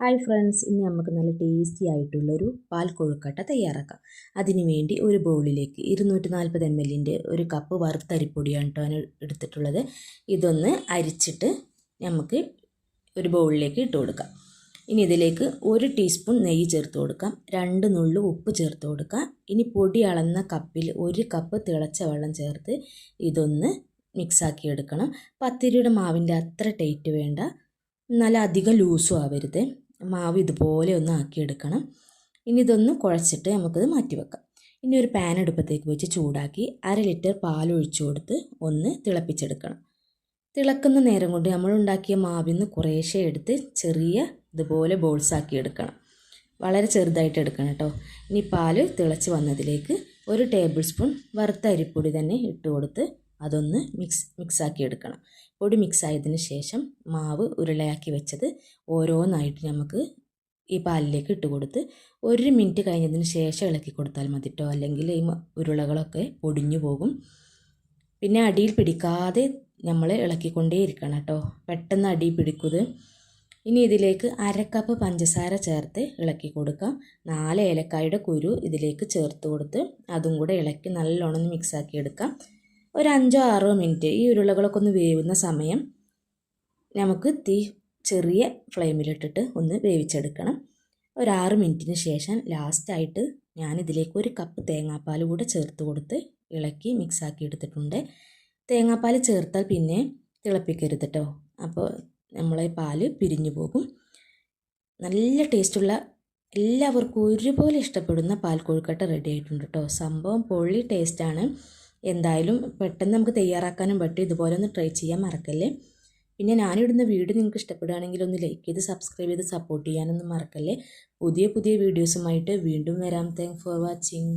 Hi friends, ഇന്ന് നമുക്ക് നല്ല ടേസ്റ്റി ആയിട്ടുള്ളൊരു പാൽ കൊഴുക്കട്ട തയ്യാറാക്കാം. അതിനു വേണ്ടി ഒരു ബൗളിലേക്ക് 240 ml ഒരു കപ്പ് വറുത്തരിപ്പൊടിയാണ് കേട്ടോ ഞാൻ എടുത്തിട്ടുള്ളത്. ഇതൊന്ന് അരിച്ചിട്ട് നമുക്ക് ഒരു ബൗളിലേക്ക് ഇട്ട് കൊടുക്കാം. ഇനി ഇതിലേക്ക് 1 ടീസ്പൂൺ നെയ്യ് ചേർത്ത് കൊടുക്കാം, 2 നുള്ളു ഉപ്പ് ചേർത്ത് കൊടുക്കാം. ഇനി പൊടി അളന്ന കപ്പിൽ 1 കപ്പ് തിളച്ച വെള്ളം ചേർത്ത് ഇതൊന്ന് മിക്സാക്കി എടുക്കണം. പത്തിരിയുടെ മാവിൻ്റെ അത്ര ടൈറ്റ് വേണ്ട, നല്ല അധികം ലൂസും ആവരുത്. മാവ് ഇതുപോലെ ഒന്ന് ആക്കിയെടുക്കണം. ഇനി ഇതൊന്ന് കുഴച്ചിട്ട് നമുക്കത് മാറ്റി വെക്കാം. ഇനി ഒരു പാൻ അടുപ്പത്തേക്ക് വെച്ച് ചൂടാക്കി 1/2 ലിറ്റർ പാൽ ഒഴിച്ചു കൊടുത്ത് ഒന്ന് തിളപ്പിച്ചെടുക്കണം. തിളക്കുന്ന നേരം കൊണ്ട് നമ്മൾ ഉണ്ടാക്കിയ മാവിൽ നിന്ന് കുറേശ്ശെ എടുത്ത് ചെറിയ ഇതുപോലെ ബോൾസ് ആക്കി എടുക്കണം. വളരെ ചെറുതായിട്ട് എടുക്കണം കേട്ടോ. ഇനി പാല് തിളച്ച് വന്നതിലേക്ക് 1 ടേബിൾ സ്പൂൺ വറുത്ത അരിപ്പൊടി തന്നെ ഇട്ട് കൊടുത്ത് അതൊന്ന് മിക്സാക്കി എടുക്കണം. പൊടി മിക്സായതിന് ശേഷം മാവ് ഉരുളയാക്കി വെച്ചത് ഓരോന്നായിട്ട് നമുക്ക് ഈ പാലിലേക്ക് ഇട്ട് കൊടുത്ത് 1 മിനിറ്റ് കഴിഞ്ഞതിന് ശേഷം ഇളക്കി കൊടുത്താൽ മതി കേട്ടോ, അല്ലെങ്കിൽ ഈ ഉരുളകളൊക്കെ പൊടിഞ്ഞു പോകും. പിന്നെ അടിയിൽ പിടിക്കാതെ നമ്മൾ ഇളക്കിക്കൊണ്ടേ ഇരിക്കണം കേട്ടോ, പെട്ടെന്ന് അടിയിൽ പിടിക്കുന്നത്. ഇനി ഇതിലേക്ക് 1/2 കപ്പ് പഞ്ചസാര ചേർത്ത് ഇളക്കി കൊടുക്കാം. 4 ഏലക്കായുടെ കുരു ഇതിലേക്ക് ചേർത്ത് കൊടുത്ത് അതും കൂടെ ഇളക്കി നല്ലോണം മിക്സാക്കി എടുക്കാം. ഒരു 5-6 മിനിറ്റ് ഈ ഉരുളകളൊക്കെ ഒന്ന് വേവുന്ന സമയം നമുക്ക് തീ ചെറിയ ഫ്ലെയിമിലിട്ടിട്ട് ഒന്ന് വേവിച്ചെടുക്കണം. ഒരു 6 മിനിറ്റിന് ശേഷം ലാസ്റ്റായിട്ട് ഞാനിതിലേക്ക് 1 കപ്പ് തേങ്ങാപ്പാൽ കൂടെ ചേർത്ത് കൊടുത്ത് ഇളക്കി മിക്സാക്കി എടുത്തിട്ടുണ്ട്. തേങ്ങാപ്പാൽ ചേർത്താൽ പിന്നെ തിളപ്പിക്കരുത് കേട്ടോ, അപ്പോൾ നമ്മളെ പാല് പിരിഞ്ഞു പോകും. നല്ല ടേസ്റ്റുള്ള, എല്ലാവർക്കും ഒരുപോലെ ഇഷ്ടപ്പെടുന്ന പാൽ കൊഴുക്കട്ട റെഡി ആയിട്ടുണ്ട് കേട്ടോ. സംഭവം പൊള്ളി ടേസ്റ്റാണ്. എന്തായാലും പെട്ടെന്ന് നമുക്ക് തയ്യാറാക്കാനും പറ്റും. ഇതുപോലെ ഒന്ന് ട്രൈ ചെയ്യാൻ മറക്കല്ലേ. പിന്നെ ഞാനിടുന്ന വീഡിയോ നിങ്ങൾക്ക് ഇഷ്ടപ്പെടുകയാണെങ്കിൽ ഒന്ന് ലൈക്ക് ചെയ്ത് സബ്സ്ക്രൈബ് ചെയ്ത് സപ്പോർട്ട് ചെയ്യാനൊന്നും മറക്കല്ലേ. പുതിയ വീഡിയോസുമായിട്ട് വീണ്ടും വരാം. Thanks for watching.